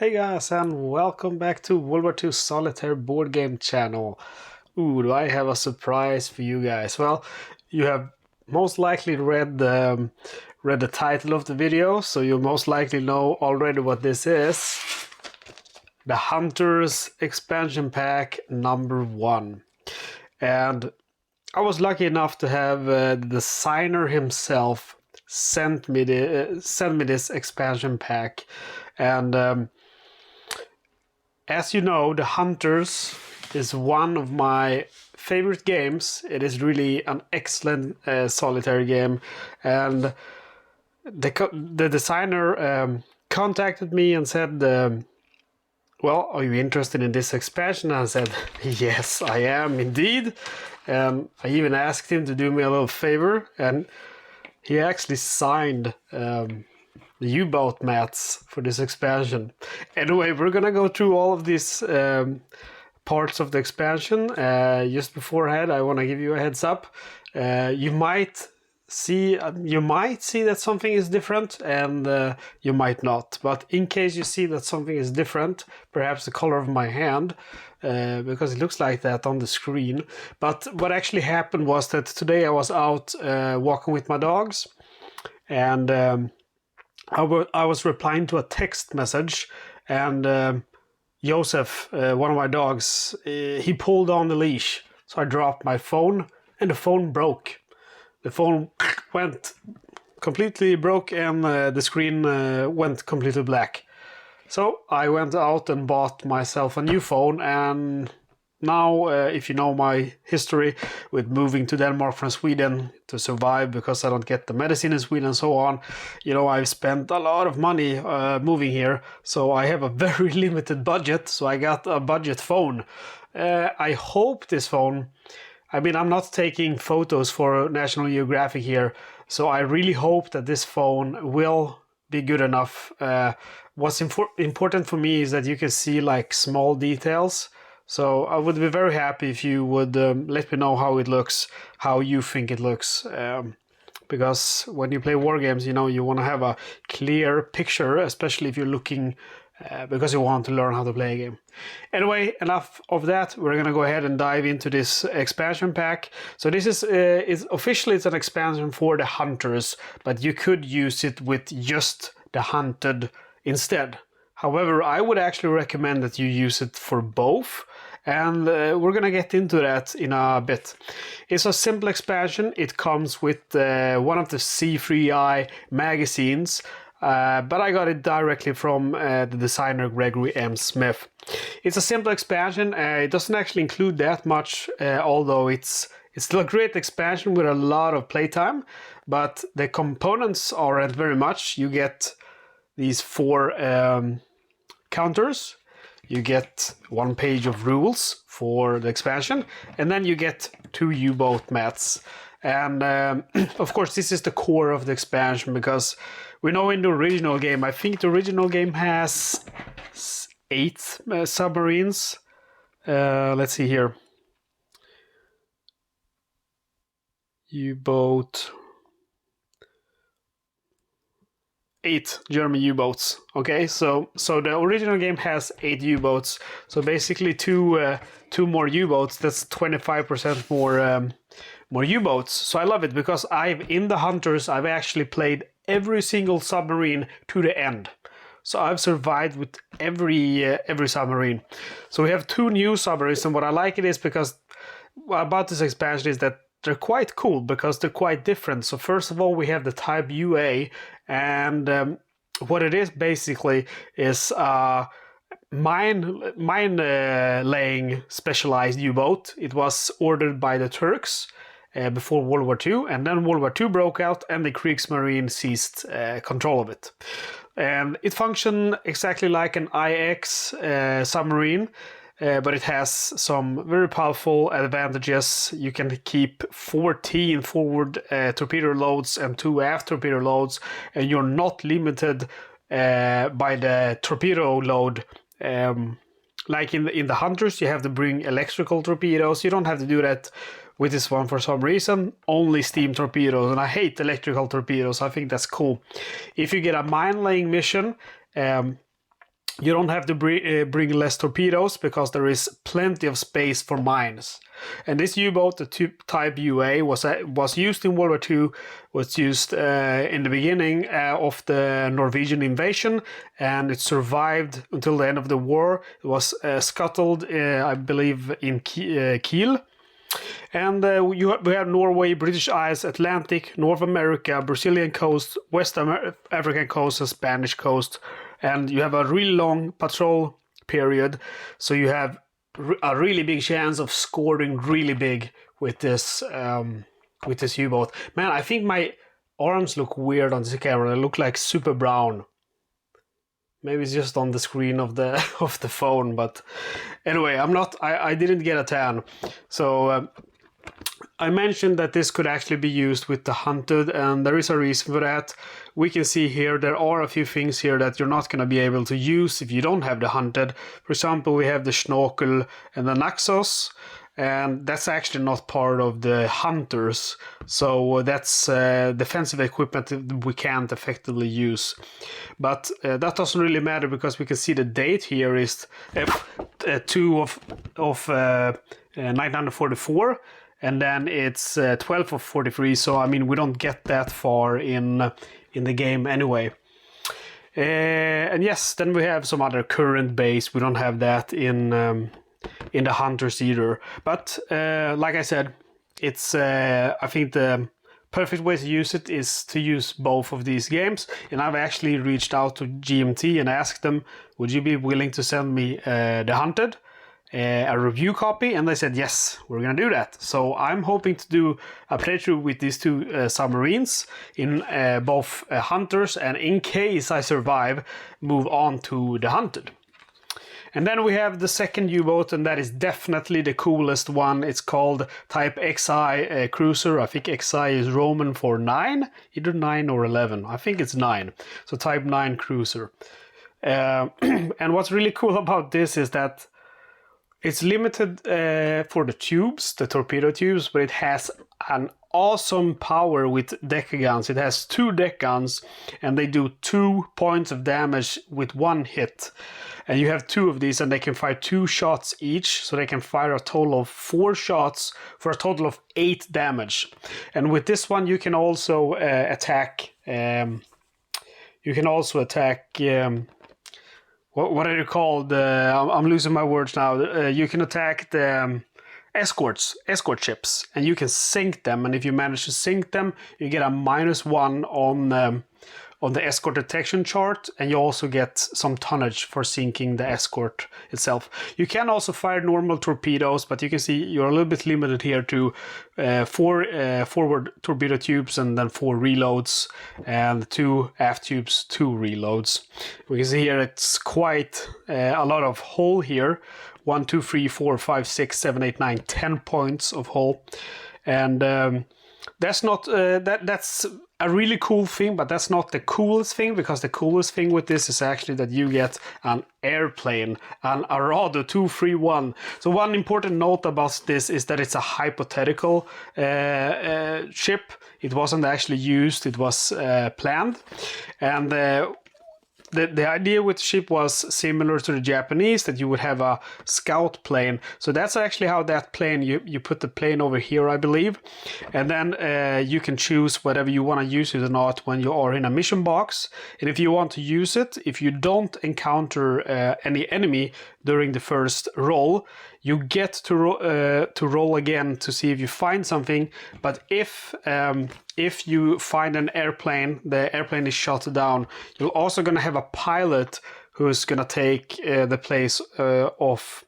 Hey guys, and welcome back to World War II Solitaire board game channel. Ooh, do I have a surprise for you guys? Well, you have most likely read the title of the video, so you most likely know already what this is. The Hunters expansion pack number 1. And I was lucky enough to have the designer himself send me this expansion pack. And as you know, The Hunters is one of my favorite games. It is really an excellent solitaire game, and the designer contacted me and said, well, are you interested in this expansion? And I said, yes, I am indeed. And I even asked him to do me a little favor, and he actually signed the U-boat mats for this expansion. Anyway, we're gonna go through all of these parts of the expansion. Just beforehand, I want to give you a heads up. You might see that something is different, and you might not. But in case you see that something is different, perhaps the color of my hand, because it looks like that on the screen. But what actually happened was that today I was out walking with my dogs, and I was replying to a text message, and Joseph, one of my dogs, he pulled on the leash. So I dropped my phone, and the phone broke. The phone went completely broke, and the screen went completely black. So I went out and bought myself a new phone, and now, if you know my history with moving to Denmark from Sweden to survive because I don't get the medicine in Sweden and so on, you know, I've spent a lot of money moving here, so I have a very limited budget, so I got a budget phone. I hope this phone, I mean, I'm not taking photos for National Geographic here, so I really hope that this phone will be good enough. What's important for me is that you can see like small details. So I would be very happy if you would let me know how it looks, how you think it looks. Because when you play war games, you know, you want to have a clear picture, especially if you're looking because you want to learn how to play a game. Anyway, enough of that. We're going to go ahead and dive into this expansion pack. So this is officially it's an expansion for the Hunters, but you could use it with just the Hunted instead. However, I would actually recommend that you use it for both, and we're gonna get into that in a bit. It's a simple expansion. It comes with one of the C3i magazines, but I got it directly from the designer Gregory M. Smith. It's a simple expansion. It doesn't actually include that much, although it's still a great expansion with a lot of playtime, but the components aren't very much. You get these 4 counters, you get 1 page of rules for the expansion, and then you get 2 U-boat mats. And of course, this is the core of the expansion, because we know in the original game, I think the original game has 8 submarines. Let's see here. U-boat. 8 German U-boats. Okay, so the original game has 8 U-boats. So basically, two more U-boats. That's 25% more U-boats. So I love it because in the Hunters I've actually played every single submarine to the end. So I've survived with every submarine. So we have 2 new submarines, and what I like it is because about this expansion is that they're quite cool because they're quite different. So first of all, we have the Type UA, and what it is basically is mine laying specialized U-boat. It was ordered by the Turks before World War II, and then World War II broke out and the Kriegsmarine seized control of it. And it functioned exactly like an IX submarine. But it has some very powerful advantages. You can keep 14 forward torpedo loads and 2 aft torpedo loads, and you're not limited by the torpedo load. Like in the Hunters, you have to bring electrical torpedoes. You don't have to do that with this one for some reason. Only steam torpedoes, and I hate electrical torpedoes. I think that's cool. If you get a mine laying mission, You don't have to bring less torpedoes because there is plenty of space for mines. And this U-boat, the type UA, was used in World War II, was used in the beginning of the Norwegian invasion, and it survived until the end of the war. It was scuttled, I believe, in Kiel. And we have Norway, British Isles, Atlantic, North America, Brazilian coast, West African coast, and Spanish coast. And you have a really long patrol period, so you have a really big chance of scoring really big with this U-boat. Man, I think my arms look weird on this camera. They look like super brown. Maybe it's just on the screen of the phone, but anyway, I didn't get a tan. So I mentioned that this could actually be used with the hunted, and there is a reason for that. We can see here there are a few things here that you're not going to be able to use if you don't have the hunted. For example, we have the Schnorkel and the Naxos, and that's actually not part of the hunters, so that's defensive equipment that we can't effectively use. But that doesn't really matter because we can see the date here is 2 of 1944. And then it's 12 of 43, so I mean we don't get that far in the game anyway. And yes, then we have some other current base. We don't have that in the hunters either. But like I said, it's I think the perfect way to use it is to use both of these games. And I've actually reached out to GMT and asked them, would you be willing to send me the hunted? A review copy, and they said yes, we're gonna do that. So I'm hoping to do a playthrough with these two submarines in both hunters, and in case I survive, move on to the hunted. And then we have the second U-boat, and that is definitely the coolest one. It's called Type XI Cruiser. I think XI is Roman for 9, either 9 or 11. I think it's 9. So Type 9 Cruiser. And what's really cool about this is that it's limited for the tubes, the torpedo tubes, but it has an awesome power with deck guns. It has 2 deck guns, and they do 2 points of damage with 1 hit. And you have 2 of these, and they can fire 2 shots each, so they can fire a total of 4 shots for a total of 8 damage. And with this one, you can also attack. What are you called? I'm losing my words now. You can attack the escort ships, and you can sink them. And if you manage to sink them, you get a -1 on the escort detection chart, and you also get some tonnage for sinking the escort itself. You can also fire normal torpedoes, but you can see you're a little bit limited here to 4 forward torpedo tubes and then 4 reloads, and 2 aft tubes, 2 reloads. We can see here it's quite a lot of hull here. 1, 2, 3, 4, 5, 6, 7, 8, 9, 10 points of hull. And that's not that's a really cool thing, but that's not the coolest thing, because the coolest thing with this is actually that you get an airplane, an Arado 231. So one important note about this is that it's a hypothetical ship. It wasn't actually used, it was planned. And the idea with the ship was similar to the Japanese, that you would have a scout plane. So that's actually how that plane, you put the plane over here, I believe. And then you can choose whether you want to use it or not when you are in a mission box. And if you want to use it, if you don't encounter any enemy during the first roll, you get to roll again to see if you find something. But if you find an airplane, the airplane is shot down, you're also going to have a pilot who's going to take the place of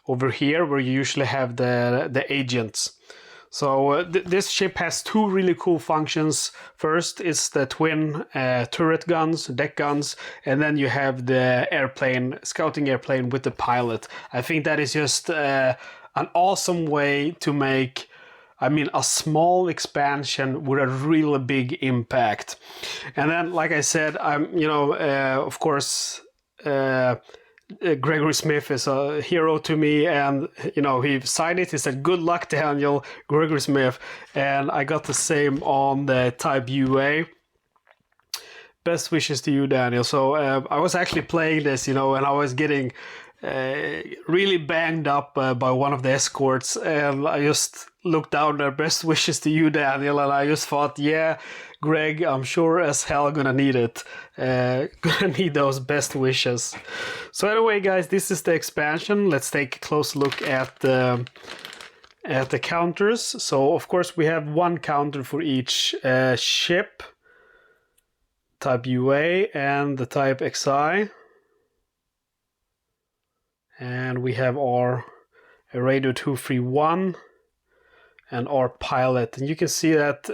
over here, where you usually have the agents. So this ship has 2 really cool functions. First is the twin turret guns, deck guns, and then you have the airplane, scouting airplane with the pilot. I think that is just an awesome way to make, I mean, a small expansion with a really big impact. And then, like I said, of course, Gregory Smith is a hero to me, and he signed it. He said, "Good luck, Daniel." Gregory Smith, and I got the same on the Type UA. best wishes to you, Daniel. So I was actually playing this, you know, and I was getting really banged up by one of the escorts, and I just looked down there, best wishes to you, Daniel, and I just thought, yeah, Greg, I'm sure as hell gonna need it. Gonna need those best wishes. So anyway, guys, this is the expansion. Let's take a close look at the counters. So of course we have one counter for each ship, type UA and the type XI. And we have our Radio 231 and our pilot. And you can see that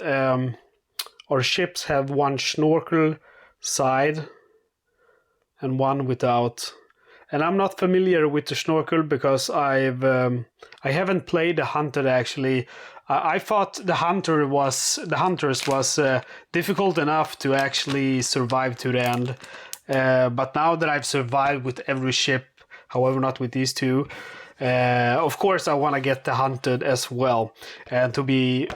our ships have one snorkel side and one without. And I'm not familiar with the snorkel because I haven't played the Hunter actually. I thought the Hunters was difficult enough to actually survive to the end. But now that I've survived with every ship, however not with these two, of course I want to get the Hunted as well, and to be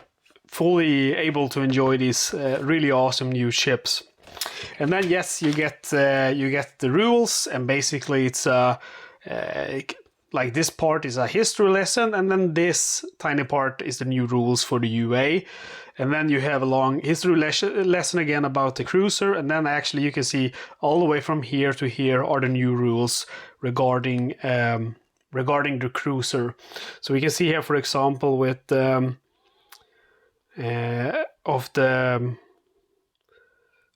fully able to enjoy these really awesome new ships. And then yes, you get the rules, and basically it's like this part is a history lesson, and then this tiny part is the new rules for the UA. And then you have a long history lesson again about the cruiser, and then actually you can see all the way from here to here are the new rules regarding the cruiser. So we can see here, for example, with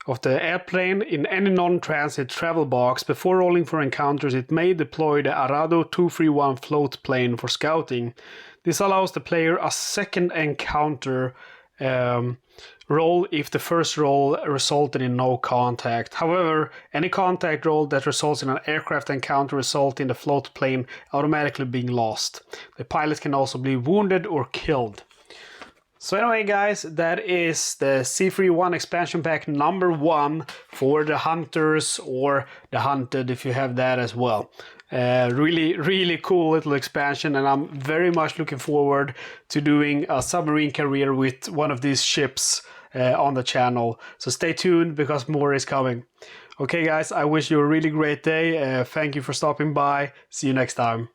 of the airplane in any non-transit travel box before rolling for encounters, it may deploy the Arado 231 float plane for scouting. This allows the player a second encounter roll if the first roll resulted in no contact. However, any contact roll that results in an aircraft encounter results in the float plane automatically being lost. The pilot can also be wounded or killed. So anyway, guys, that is the C3i Expansion Pack number 1 for the Hunters or the Hunted if you have that as well. Really cool little expansion, and I'm very much looking forward to doing a submarine career with one of these ships on the channel. So stay tuned because more is coming. Okay guys, I wish you a really great day. Thank you for stopping by. See you next time.